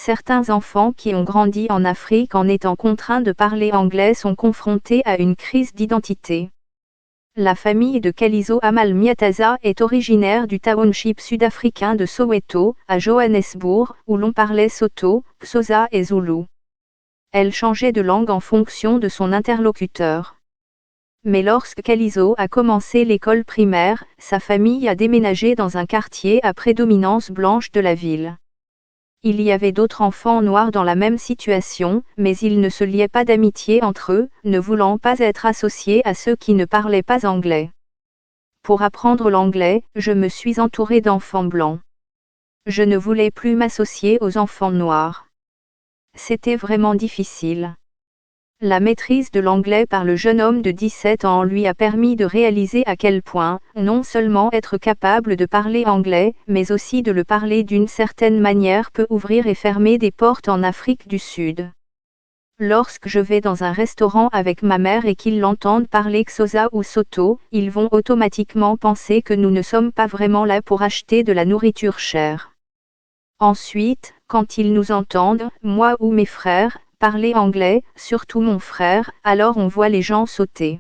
Certains enfants qui ont grandi en Afrique en étant contraints de parler anglais sont confrontés à une crise d'identité. La famille de Kalizo Amal Miataza est originaire du township sud-africain de Soweto, à Johannesburg, où l'on parlait Soto, Xhosa et Zulu. Elle changeait de langue en fonction de son interlocuteur. Mais lorsque Kalizo a commencé l'école primaire, sa famille a déménagé dans un quartier à prédominance blanche de la ville. Il y avait d'autres enfants noirs dans la même situation, mais ils ne se liaient pas d'amitié entre eux, ne voulant pas être associés à ceux qui ne parlaient pas anglais. Pour apprendre l'anglais, je me suis entourée d'enfants blancs. Je ne voulais plus m'associer aux enfants noirs. C'était vraiment difficile. La maîtrise de l'anglais par le jeune homme de 17 ans lui a permis de réaliser à quel point, non seulement être capable de parler anglais, mais aussi de le parler d'une certaine manière peut ouvrir et fermer des portes en Afrique du Sud. Lorsque je vais dans un restaurant avec ma mère et qu'ils l'entendent parler Xhosa ou Soto, ils vont automatiquement penser que nous ne sommes pas vraiment là pour acheter de la nourriture chère. Ensuite, quand ils nous entendent, moi ou mes frères, parler anglais, surtout mon frère, alors on voit les gens sauter.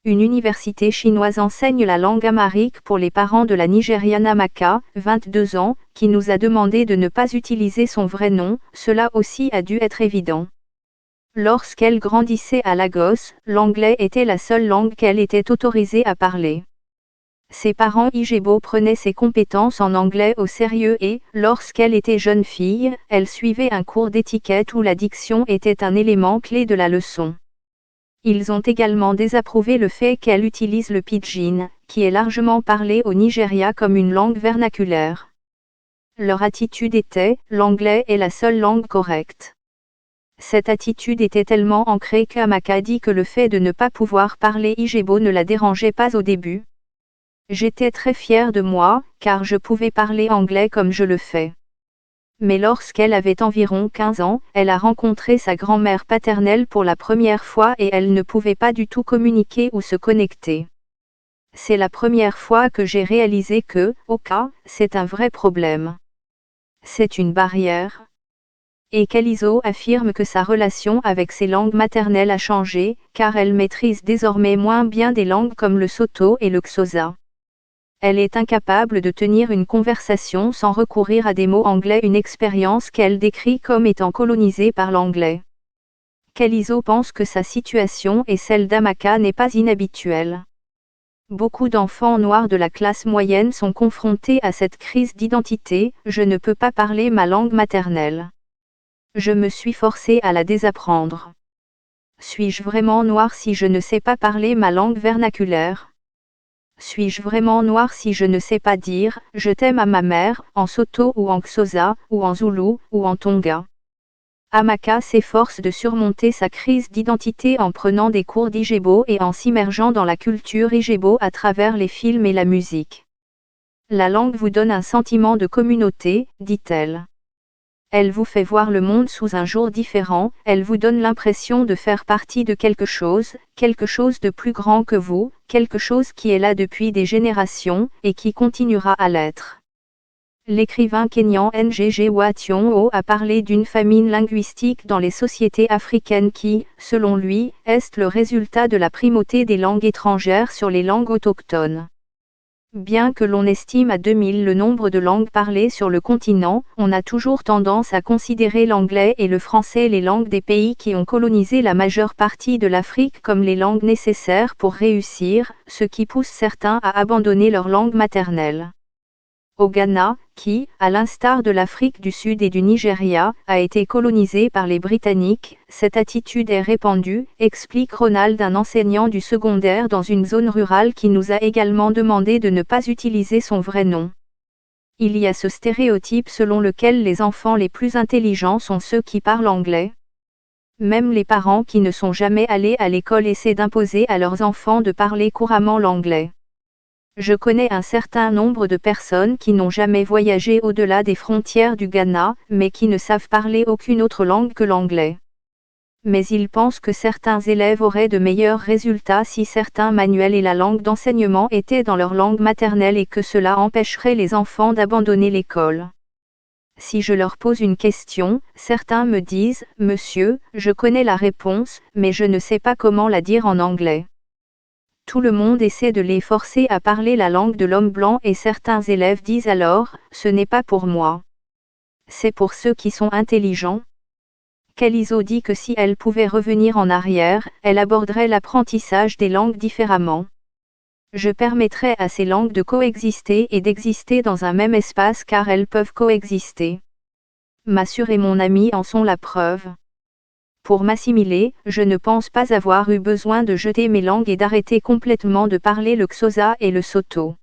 Une université chinoise enseigne la langue amharique pour les parents de la Nigériane Amaka, 22 ans, qui nous a demandé de ne pas utiliser son vrai nom, cela aussi a dû être évident. Lorsqu'elle grandissait à Lagos, l'anglais était la seule langue qu'elle était autorisée à parler. Ses parents Igbo prenaient ses compétences en anglais au sérieux et, lorsqu'elle était jeune fille, elle suivait un cours d'étiquette où la diction était un élément clé de la leçon. Ils ont également désapprouvé le fait qu'elle utilise le pidgin, qui est largement parlé au Nigeria comme une langue vernaculaire. Leur attitude était « l'anglais est la seule langue correcte ». Cette attitude était tellement ancrée qu'Amaka dit que le fait de ne pas pouvoir parler Igbo ne la dérangeait pas au début. J'étais très fière de moi, car je pouvais parler anglais comme je le fais. Mais lorsqu'elle avait environ 15 ans, elle a rencontré sa grand-mère paternelle pour la première fois et elle ne pouvait pas du tout communiquer ou se connecter. C'est la première fois que j'ai réalisé que, c'est un vrai problème. C'est une barrière. Et Kalizo affirme que sa relation avec ses langues maternelles a changé, car elle maîtrise désormais moins bien des langues comme le Soto et le Xhosa. Elle est incapable de tenir une conversation sans recourir à des mots anglais, une expérience qu'elle décrit comme étant colonisée par l'anglais. Kalizo pense que sa situation et celle d'Amaka n'est pas inhabituelle. Beaucoup d'enfants noirs de la classe moyenne sont confrontés à cette crise d'identité, je ne peux pas parler ma langue maternelle. Je me suis forcée à la désapprendre. Suis-je vraiment noir si je ne sais pas parler ma langue vernaculaire ? Suis-je vraiment noir si je ne sais pas dire « je t'aime » à ma mère, en Soto ou en Xhosa, ou en Zulu, ou en Tonga? Amaka s'efforce de surmonter sa crise d'identité en prenant des cours d'Igbo et en s'immergeant dans la culture Igbo à travers les films et la musique. La langue vous donne un sentiment de communauté, dit-elle. Elle vous fait voir le monde sous un jour différent, elle vous donne l'impression de faire partie de quelque chose de plus grand que vous, quelque chose qui est là depuis des générations, et qui continuera à l'être. L'écrivain kényan Ngg wa Thiong'o a parlé d'une famine linguistique dans les sociétés africaines qui, selon lui, est le résultat de la primauté des langues étrangères sur les langues autochtones. Bien que l'on estime à 2000 le nombre de langues parlées sur le continent, on a toujours tendance à considérer l'anglais et le français, les langues des pays qui ont colonisé la majeure partie de l'Afrique, comme les langues nécessaires pour réussir, ce qui pousse certains à abandonner leur langue maternelle. Au Ghana, qui, à l'instar de l'Afrique du Sud et du Nigeria, a été colonisé par les Britanniques, cette attitude est répandue, explique Ronald, un enseignant du secondaire dans une zone rurale qui nous a également demandé de ne pas utiliser son vrai nom. Il y a ce stéréotype selon lequel les enfants les plus intelligents sont ceux qui parlent anglais. Même les parents qui ne sont jamais allés à l'école essaient d'imposer à leurs enfants de parler couramment l'anglais. Je connais un certain nombre de personnes qui n'ont jamais voyagé au-delà des frontières du Ghana, mais qui ne savent parler aucune autre langue que l'anglais. Mais ils pensent que certains élèves auraient de meilleurs résultats si certains manuels et la langue d'enseignement étaient dans leur langue maternelle et que cela empêcherait les enfants d'abandonner l'école. Si je leur pose une question, certains me disent, Monsieur, je connais la réponse, mais je ne sais pas comment la dire en anglais. Tout le monde essaie de les forcer à parler la langue de l'homme blanc et certains élèves disent alors, ce n'est pas pour moi. C'est pour ceux qui sont intelligents. Calizo dit que si elle pouvait revenir en arrière, elle aborderait l'apprentissage des langues différemment. Je permettrai à ces langues de coexister et d'exister dans un même espace car elles peuvent coexister. Ma sœur et mon ami en sont la preuve. Pour m'assimiler, je ne pense pas avoir eu besoin de jeter mes langues et d'arrêter complètement de parler le Xhosa et le Sotho.